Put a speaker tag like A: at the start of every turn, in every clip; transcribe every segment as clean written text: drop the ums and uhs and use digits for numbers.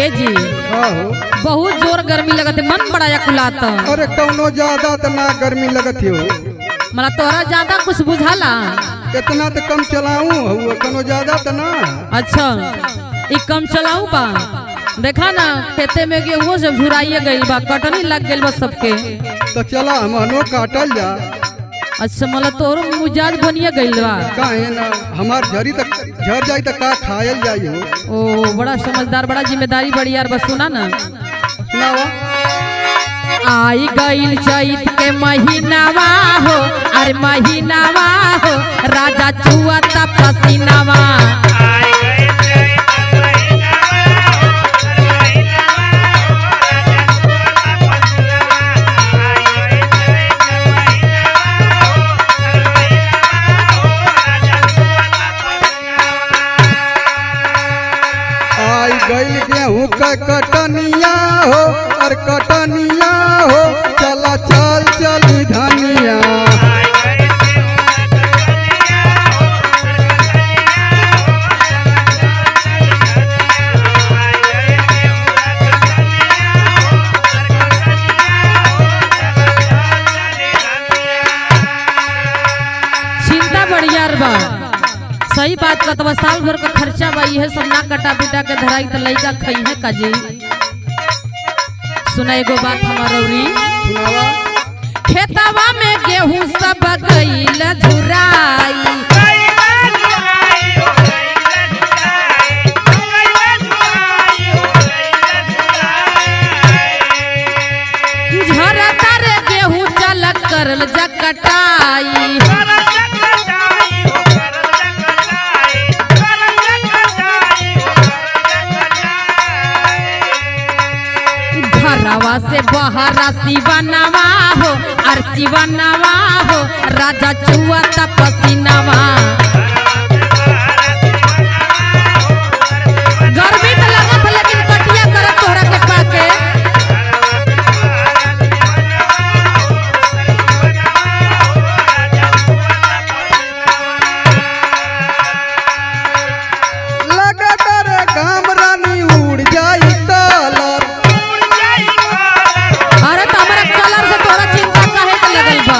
A: ए जी बहुत जोर गर्मी लगत है, मन बड़ा कुलाता।
B: अरे कौनो ज्यादा तो ना गर्मी लगत हो,
A: मला तोरा ज्यादा कुछ बुझाला।
B: कितना तो कम चलाऊं हुआ, कौनो ज्यादा तो ना।
A: अच्छा ई कम चलाऊ बा, देखा ना खेते में गेहूं जब झुराइए गइल बा, कटनी लग गइल बा सबके।
B: तो चला हमनो काटल जा।
A: अच्छा मला तोरो मिजाज बनिए गइल बा।
B: काहे ना हमार झरी तक झर जाई त का खायल जाई हो।
A: ओ बड़ा समझदार, बड़ा जिम्मेदारी बड़ी यार। बस सुना ना,
B: सुनावा।
A: आई गइल चैत के महीनावा हो, अरे महीनावा हो, राजा छुआता पसीनावा।
B: गइल गेहूं का कटनिया हो, और कटनिया हो, चला चल चली धनिया।
A: चिंता बढ़िया बा, सही बात का। तो साल भर का खर्चा बा, है सब ना कटा पिटा के धराई तो लइका खई है काजी। सुना एगो बात हमारा री, खेतवा में गेहूं सब गइल झुराई, झरता रे गेहूं चल करल जकटाई। घरवा से बहरा सिवनवा हो, और सिवनवा हो, राजा छुआता पसीनावा। गर्मी तो लगत लेकिन कटिया करत तोहरा के पाके।
B: लगातार घाम रानी उड़ जाई कलर।
A: अरे तो हमारा कलर से तोरा चिंता काहे के लगल बा?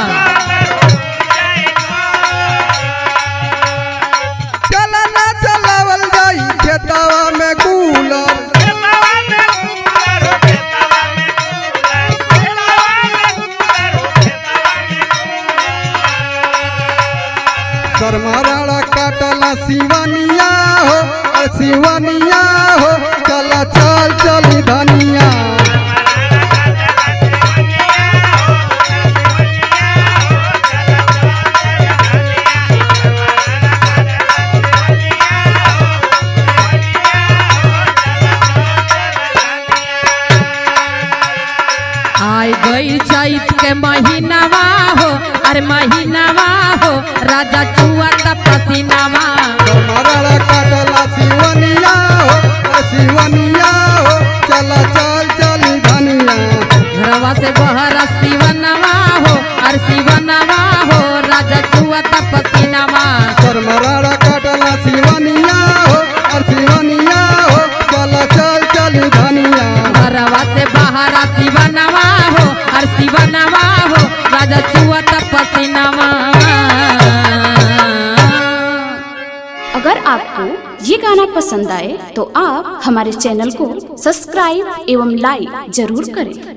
B: चला ना चलावल जाई खेतवा में कूलर। सरमारा काटला सिवनिया हो, और सिवनिया हो, चला चल चली धनिया।
A: आई गई चैत के महीनावा हो, अरे महीनावा हो, राजा छुआता पसीनावा।
B: सरमारा काटला सिवनिया हो, और सिवनिया हो, चला चल चली धनिया।
A: घरवा से बहरा सिवनवा हो, और सिवनवा हो, राजा छुआता पसीनावा।
B: सरमारा काटला सिवनिया हो, और सिवनिया हो, चला चल चली धनिया।
A: घरवा से बहरा सिवनवा हो, और सिवनवा हो, राजा छुआता पसीनावा।
C: अगर आपको ये गाना पसंद आए तो आप हमारे चैनल को सब्सक्राइब एवं लाइक जरूर करें।